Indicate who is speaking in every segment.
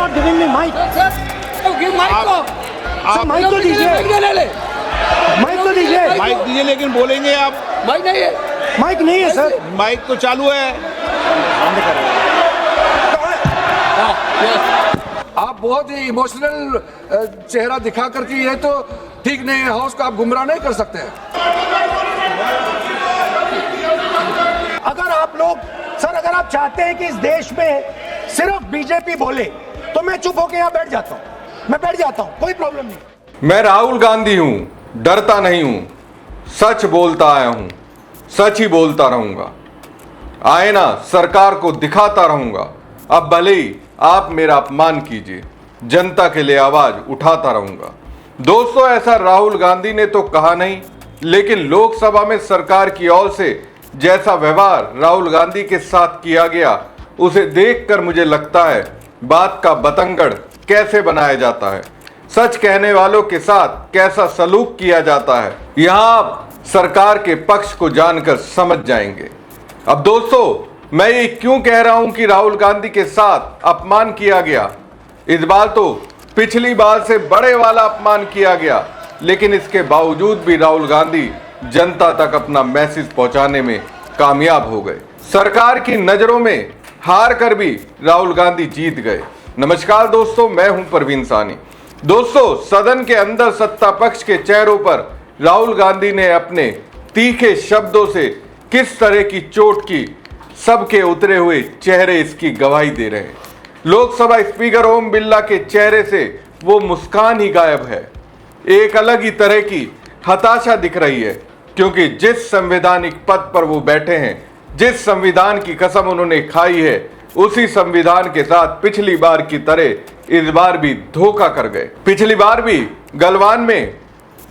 Speaker 1: not giving me mic. Mic तो दीजिए, mic तो दीजिए।
Speaker 2: माइक दीजिए, लेकिन बोलेंगे आप।
Speaker 1: माइक नहीं है सर।
Speaker 2: माइक तो चालू है।
Speaker 3: आप बहुत ही इमोशनल चेहरा दिखा करके ये तो ठीक नहीं है, हाउस को आप गुमराह नहीं कर सकते हैं।
Speaker 1: अगर आप लोग सर, अगर आप चाहते हैं कि इस देश में सिर्फ बीजेपी बोले तो मैं चुप होकर यहाँ बैठ जाता हूँ, मैं बैठ जाता हूँ, कोई प्रॉब्लम नहीं।
Speaker 4: मैं राहुल गांधी हूं, डरता नहीं हूं, सच बोलता आया हूं, सच ही बोलता रहूंगा। आईना सरकार को दिखाता रहूंगा। अब भले ही आप मेरा अपमान कीजिए, जनता के लिए आवाज उठाता रहूंगा। दोस्तों, ऐसा राहुल गांधी ने तो कहा नहीं, लेकिन लोकसभा में सरकार की ओर से जैसा व्यवहार राहुल गांधी के साथ किया गया, उसे देखकर मुझे लगता है बात का बतंगड़ कैसे बनाया जाता है, सच कहने वालों के साथ कैसा सलूक किया जाता है, यहां आप सरकार के पक्ष को जानकर समझ जाएंगे। अब दोस्तों, मैं ये क्यों कह रहा हूं कि राहुल गांधी के साथ अपमान किया गया? इस बार तो पिछली बार से बड़े वाला अपमान किया गया, लेकिन इसके बावजूद भी राहुल गांधी जनता तक अपना मैसेज पहुंचाने में कामयाब हो गए। सरकार की नजरों में हार कर भी राहुल गांधी जीत गए। नमस्कार दोस्तों, मैं हूं परवीन सानी। दोस्तों, सदन के अंदर सत्ता पक्ष के चेहरों पर राहुल गांधी ने अपने तीखे शब्दों से किस तरह की चोट की, सबके उतरे हुए चेहरे इसकी गवाही दे रहे हैं। लोकसभा स्पीकर ओम बिरला के चेहरे से वो मुस्कान ही गायब है। एक अलग ही तरह की हताशा दिख रही है, क्योंकि जिस संवैधानिक पद पर वो बैठे हैं, जिस संविधान की कसम उन्होंने खाई है, उसी संविधान के साथ पिछली बार की तरह इस बार भी धोखा कर गए। पिछली बार भी गलवान में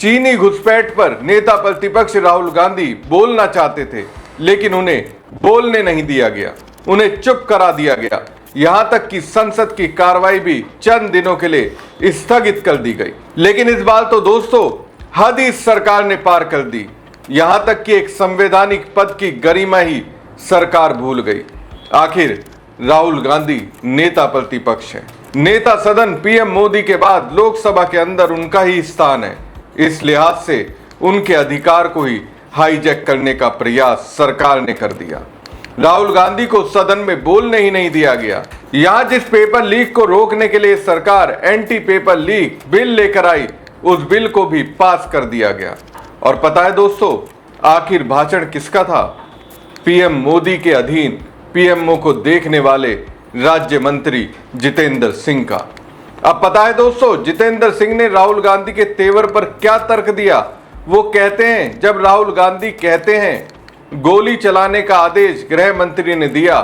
Speaker 4: चीनी घुसपैठ पर नेता प्रतिपक्ष राहुल गांधी बोलना चाहते थे, लेकिन उन्हें बोलने नहीं दिया गया, उन्हें चुप करा दिया गया। यहां तक कि संसद की कार्रवाई भी चंद दिनों के लिए स्थगित कर दी गई। लेकिन इस बार तो दोस्तों हद ही सरकार ने पार कर दी। यहां तक कि एक संवैधानिक पद की गरिमा ही सरकार भूल गई। आखिर राहुल गांधी नेता प्रतिपक्ष है, नेता सदन पीएम मोदी के बाद लोकसभा के अंदर उनका ही स्थान है। इस लिहाज से उनके अधिकार को ही हाईजैक करने का प्रयास सरकार ने कर दिया। राहुल गांधी को सदन में बोलने ही नहीं दिया गया। यहां जिस पेपर लीक को रोकने के लिए सरकार एंटी पेपर लीक बिल लेकर आई, उस बिल को भी पास कर दिया गया। और पता है दोस्तों, आखिर भाषण किसका था? पीएम मोदी के अधीन पीएमओ को देखने वाले राज्य मंत्री जितेंद्र सिंह का। अब पता है दोस्तों, जितेंद्र सिंह ने राहुल गांधी के तेवर पर क्या तर्क दिया। वो कहते हैं, जब राहुल गांधी कहते हैं गोली चलाने का आदेश गृह मंत्री ने दिया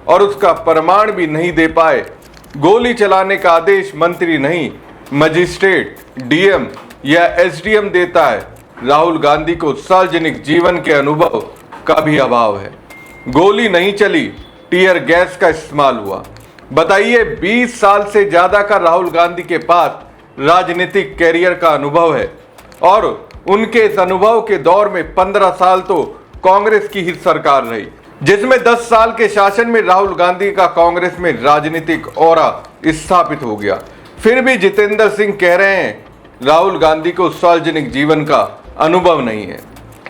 Speaker 4: और उसका प्रमाण भी नहीं दे पाए, गोली चलाने का आदेश मंत्री नहीं, मजिस्ट्रेट, डीएम या एसडीएम देता है। राहुल गांधी को सार्वजनिक जीवन के अनुभव का भी अभाव है। गोली नहीं चली, टीयर गैस का इस्तेमाल हुआ। बताइए, 20 साल से ज्यादा का राहुल गांधी के पास राजनीतिक कैरियर का अनुभव है, और उनके इस अनुभव के दौर में 15 साल तो कांग्रेस की ही सरकार रही, जिसमें 10 साल के शासन में राहुल गांधी का कांग्रेस में राजनीतिक ऑरा स्थापित हो गया। फिर भी जितेंद्र सिंह कह रहे हैं राहुल गांधी को सार्वजनिक जीवन का अनुभव नहीं है।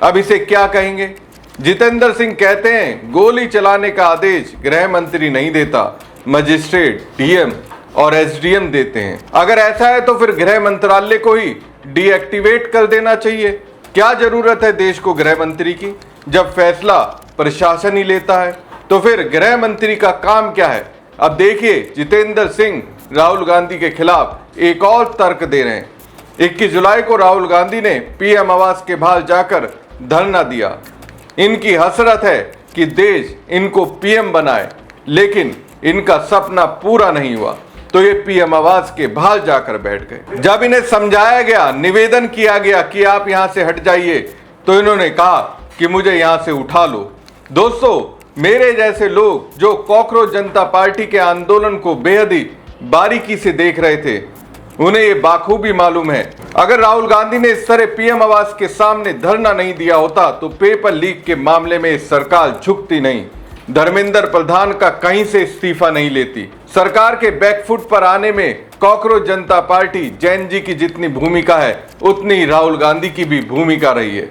Speaker 4: अब इसे क्या कहेंगे? जितेंद्र सिंह कहते हैं गोली चलाने का आदेश गृह मंत्री नहीं देता, मजिस्ट्रेट, डीएम और एसडीएम देते हैं। अगर ऐसा है तो फिर गृह मंत्रालय को ही डीएक्टिवेट कर देना चाहिए। क्या जरूरत है देश को गृह मंत्री की, जब फैसला प्रशासन ही लेता है? तो फिर गृह मंत्री का काम क्या है? अब देखिए, जितेंद्र सिंह राहुल गांधी के खिलाफ एक और तर्क दे रहे हैं। 21 जुलाई को राहुल गांधी ने पीएम आवास के बाहर जाकर धरना दिया। इनकी हसरत है कि देश इनको पीएम बनाए, लेकिन इनका सपना पूरा नहीं हुआ, तो ये पीएम आवास के बाहर जाकर बैठ गए। जब इन्हें समझाया गया, निवेदन किया गया कि आप यहां से हट जाइए, तो इन्होंने कहा कि मुझे यहां से उठा लो। दोस्तों, मेरे जैसे लोग जो कॉकरोच जनता पार्टी के आंदोलन को बेहद ही बारीकी से देख रहे थे, उन्हें ये बाखूबी मालूम है, अगर राहुल गांधी ने इस तरह पीएम आवास के सामने धरना नहीं दिया होता तो पेपर लीक के मामले में सरकार झुकती नहीं। धर्मेंद्र प्रधान का कहीं से इस्तीफा नहीं लेती। सरकार के बैकफुट पर आने में कॉकरोच जनता पार्टी जैन जी की जितनी भूमिका है उतनी ही राहुल गांधी की भी भूमिका रही है।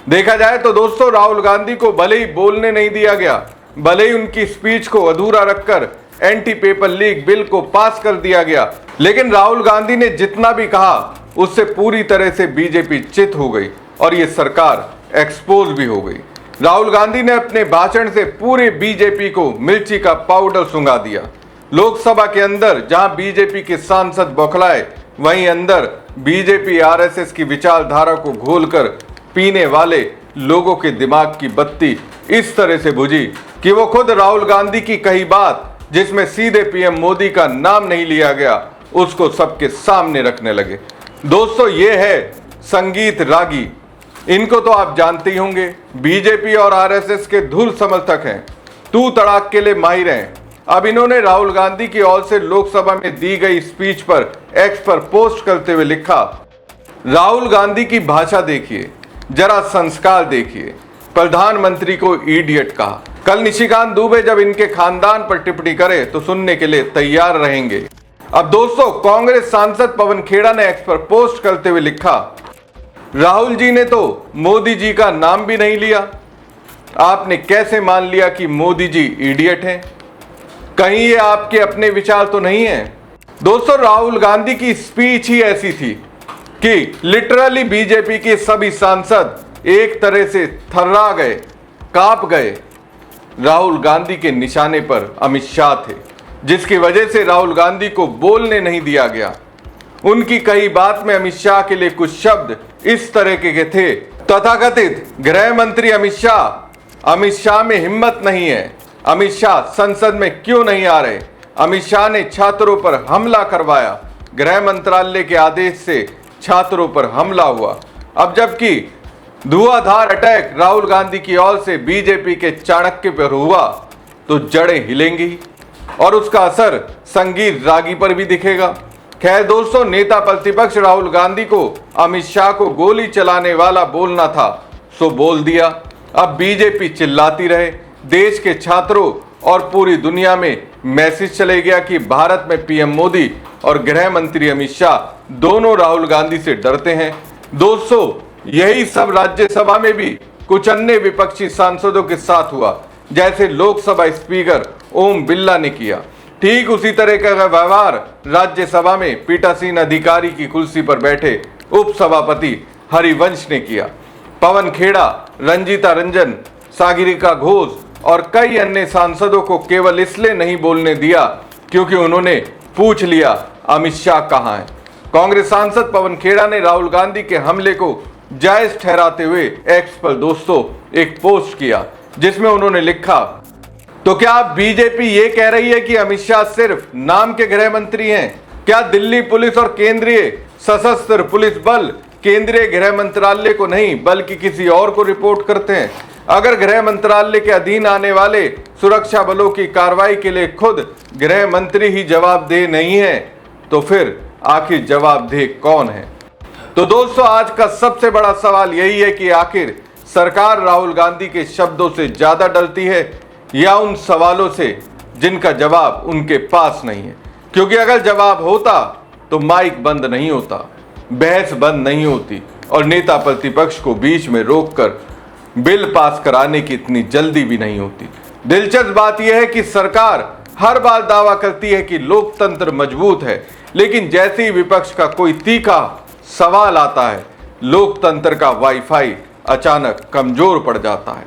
Speaker 4: देखा जाए तो दोस्तों, राहुल गांधी को भले ही बोलने नहीं दिया गया, भले ही उनकी स्पीच को अधूरा रखकर एंटी पेपर लीक बिल को पास कर दिया गया, लेकिन राहुल गांधी ने जितना भी कहा उससे पूरी तरह से बीजेपी चित हो गई और ये सरकार एक्सपोज भी हो गई। राहुल गांधी ने अपने भाषण से पूरे बीजेपी को मिर्ची का पाउडर सुंघा दिया। लोकसभा के अंदर जहां बीजेपी के सांसद बौखलाए, वहीं अंदर बीजेपी आरएसएस की विचारधारा को घोलकर पीने वाले लोगों के दिमाग की बत्ती इस तरह से बुझी कि वो खुद राहुल गांधी की कही बात, जिसमें सीधे पीएम मोदी का नाम नहीं लिया गया, उसको सबके सामने रखने लगे। दोस्तों, ये है संगीत रागी। इनको तो आप जानते ही होंगे, बीजेपी और आरएसएस के धुर समर्थक हैं, तू तड़ाक के लिए माहिर हैं। अब इन्होंने राहुल गांधी की ओर से लोकसभा में दी गई स्पीच पर एक्स पर पोस्ट करते हुए लिखा, राहुल गांधी की भाषा देखिए, जरा संस्कार देखिए, प्रधानमंत्री को इडियट कहा। कल निशिकांत दुबे जब इनके खानदान पर टिप्पणी करे तो सुनने के लिए तैयार रहेंगे। अब दोस्तों, कांग्रेस सांसद पवन खेड़ा ने एक्स पर पोस्ट करते हुए लिखा, राहुल जी ने तो मोदी जी का नाम भी नहीं लिया, आपने कैसे मान लिया कि मोदी जी इडियट हैं? कहीं ये आपके अपने विचार तो नहीं है? दोस्तों, राहुल गांधी की स्पीच ही ऐसी थी कि लिटरली बीजेपी के सभी सांसद एक तरह से थर्रा गए, कांप गए। राहुल गांधी के निशाने पर अमित शाह थे, जिसकी वजह से राहुल गांधी को बोलने नहीं दिया गया। उनकी कई बात में अमित शाह के लिए कुछ शब्द इस तरह के थे, तथाकथित गृह मंत्री अमित शाह में हिम्मत नहीं है, अमित शाह संसद में क्यों नहीं आ रहे, अमित शाह ने छात्रों पर हमला करवाया, गृह मंत्रालय के आदेश से छात्रों पर हमला हुआ। अब जबकि धुआंधार अटैक राहुल गांधी की ओर से बीजेपी के चाणक्य पर हुआ तो जड़ें हिलेंगी और उसका असर संगीत रागी पर भी दिखेगा। खैर दोस्तों, नेता प्रतिपक्ष राहुल गांधी को अमित शाह को गोली चलाने वाला बोलना था, सो बोल दिया। अब बीजेपी चिल्लाती रहे, देश के छात्रों और पूरी दुनिया में मैसेज चले गया कि भारत में पीएम मोदी और गृह मंत्री अमित शाह दोनों राहुल गांधी से डरते हैं। दोस्तों, यही सब राज्यसभा में भी कुछ अन्य विपक्षी सांसदों के साथ हुआ, जैसे लोकसभा स्पीकर ओम बिरला ने किया। ठीक उसी तरह का व्यवहार राज्यसभा में पीठासीन अधिकारी की कुर्सी पर बैठे उपसभापति हरिवंश ने किया। पवन खेड़ा, रंजीता रंजन, सागरिका घोष और कई अन्य सांसदों को केवल इसलिए नहीं बोलने दिया क्योंकि उन्होंने पूछ लिया अमित शाह कहां है। कांग्रेस सांसद पवन खेड़ा ने राहुल गांधी के हमले को जायज ठहराते हुए एक्स पर दोस्तों एक पोस्ट किया, जिसमें उन्होंने लिखा, तो क्या बीजेपी ये कह रही है कि अमित शाह सिर्फ नाम के गृह मंत्री हैं? क्या दिल्ली पुलिस और केंद्रीय सशस्त्र पुलिस बल केंद्रीय गृह मंत्रालय को नहीं बल्कि किसी और को रिपोर्ट करते हैं? अगर गृह मंत्रालय के अधीन आने वाले सुरक्षा बलों की कार्रवाई के लिए खुद गृह मंत्री ही जवाबदेह नहीं है तो फिर आखिर जवाबदेह कौन है? तो दोस्तों, आज का सबसे बड़ा सवाल यही है कि आखिर सरकार राहुल गांधी के शब्दों से ज्यादा डरती है या उन सवालों से जिनका जवाब उनके पास नहीं है? क्योंकि अगर जवाब होता तो माइक बंद नहीं होता, बहस बंद नहीं होती और नेता प्रतिपक्ष को बीच में रोककर बिल पास कराने की इतनी जल्दी भी नहीं होती। दिलचस्प बात यह है कि सरकार हर बार दावा करती है कि लोकतंत्र मजबूत है, लेकिन जैसे ही विपक्ष का कोई तीखा सवाल आता है, लोकतंत्र का वाईफाई अचानक कमजोर पड़ जाता है।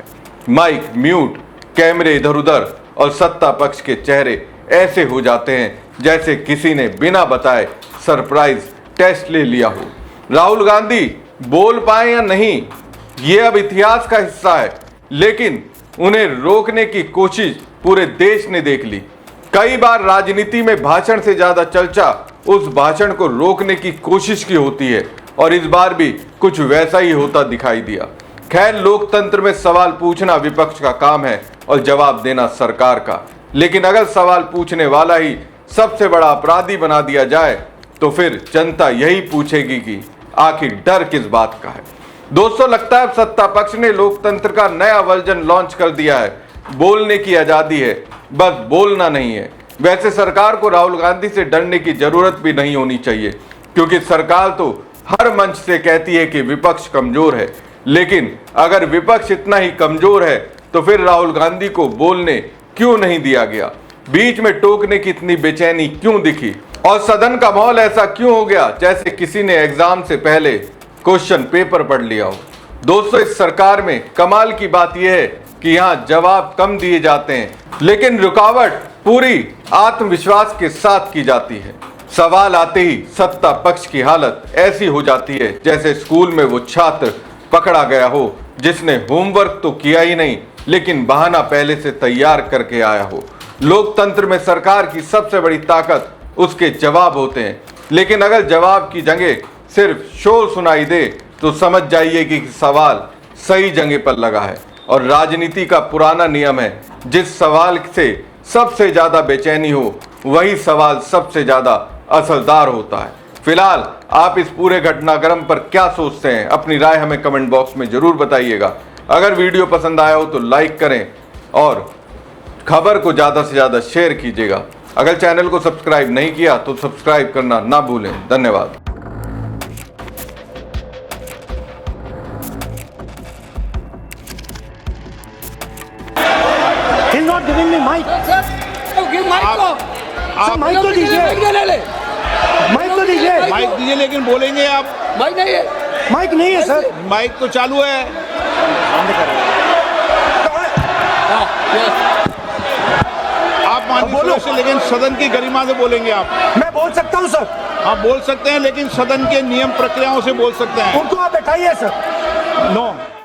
Speaker 4: माइक म्यूट, कैमरे इधर उधर और सत्ता पक्ष के चेहरे ऐसे हो जाते हैं जैसे किसी ने बिना बताए सरप्राइज टेस्ट ले लिया हो। राहुल गांधी बोल पाए या नहीं, ये अब इतिहास का हिस्सा है, लेकिन उन्हें रोकने की कोशिश पूरे देश ने देख ली। कई बार राजनीति में भाषण से ज्यादा चर्चा उस भाषण को रोकने की कोशिश की होती है और इस बार भी कुछ वैसा ही होता दिखाई दिया। खैर, लोकतंत्र में सवाल पूछना विपक्ष का काम है और जवाब देना सरकार का, लेकिन अगर सवाल पूछने वाला ही सबसे बड़ा अपराधी बना दिया जाए तो फिर जनता यही पूछेगी कि आखिर डर किस बात का है। दोस्तों, लगता है सत्ता पक्ष ने लोकतंत्र का नया वर्जन लॉन्च कर दिया है। बोलने की आजादी है, बस बोलना नहीं है। वैसे सरकार को राहुल गांधी से डरने की जरूरत भी नहीं होनी चाहिए, क्योंकि सरकार तो हर मंच से कहती है कि विपक्ष कमजोर है। लेकिन अगर विपक्ष इतना ही कमजोर है तो फिर राहुल गांधी को बोलने क्यों नहीं दिया गया? बीच में टोकने की इतनी बेचैनी क्यों दिखी? और सदन का माहौल ऐसा क्यों हो गया जैसे किसी ने एग्जाम से पहले क्वेश्चन पेपर पढ़ लिया हो? दोस्तों, इस सरकार में कमाल की बात यह है कि यहाँ जवाब कम दिए जाते हैं, लेकिन रुकावट पूरी आत्मविश्वास के साथ की जाती है। सवाल आते ही सत्ता पक्ष की हालत ऐसी हो जाती है जैसे स्कूल में वो छात्र पकड़ा गया हो जिसने होमवर्क तो किया ही नहीं, लेकिन बहाना पहले से तैयार करके आया हो। लोकतंत्र में सरकार की सबसे बड़ी ताकत उसके जवाब होते हैं, लेकिन अगर जवाब की जगह सिर्फ शोर सुनाई दे तो समझ जाइए कि सवाल सही जगह पर लगा है। और राजनीति का पुराना नियम है, जिस सवाल से सबसे ज्यादा बेचैनी हो वही सवाल सबसे ज्यादा असरदार होता है। फिलहाल आप इस पूरे घटनाक्रम पर क्या सोचते हैं? अपनी राय हमें कमेंट बॉक्स में जरूर बताइएगा। अगर वीडियो पसंद आया हो तो लाइक करें और खबर को ज्यादा से ज्यादा शेयर कीजिएगा। अगर चैनल को सब्सक्राइब नहीं किया तो सब्सक्राइब करना ना भूलें। धन्यवाद।
Speaker 1: He's not giving me mic.
Speaker 2: आप
Speaker 1: माइक तो दीजिए, माइक तो दीजिए।
Speaker 2: माइक दीजिए, लेकिन बोलेंगे आप।
Speaker 3: माइक नहीं है।
Speaker 1: माइक नहीं है सर।
Speaker 2: माइक तो चालू है। आप मानिए
Speaker 1: बोलो।
Speaker 2: से, लेकिन सदन की गरिमा से बोलेंगे आप।
Speaker 1: मैं बोल सकता हूँ सर।
Speaker 2: आप बोल सकते हैं, लेकिन सदन के नियम प्रक्रियाओं से बोल सकते हैं।
Speaker 1: उनको आप बैठाइए सर।
Speaker 2: नो।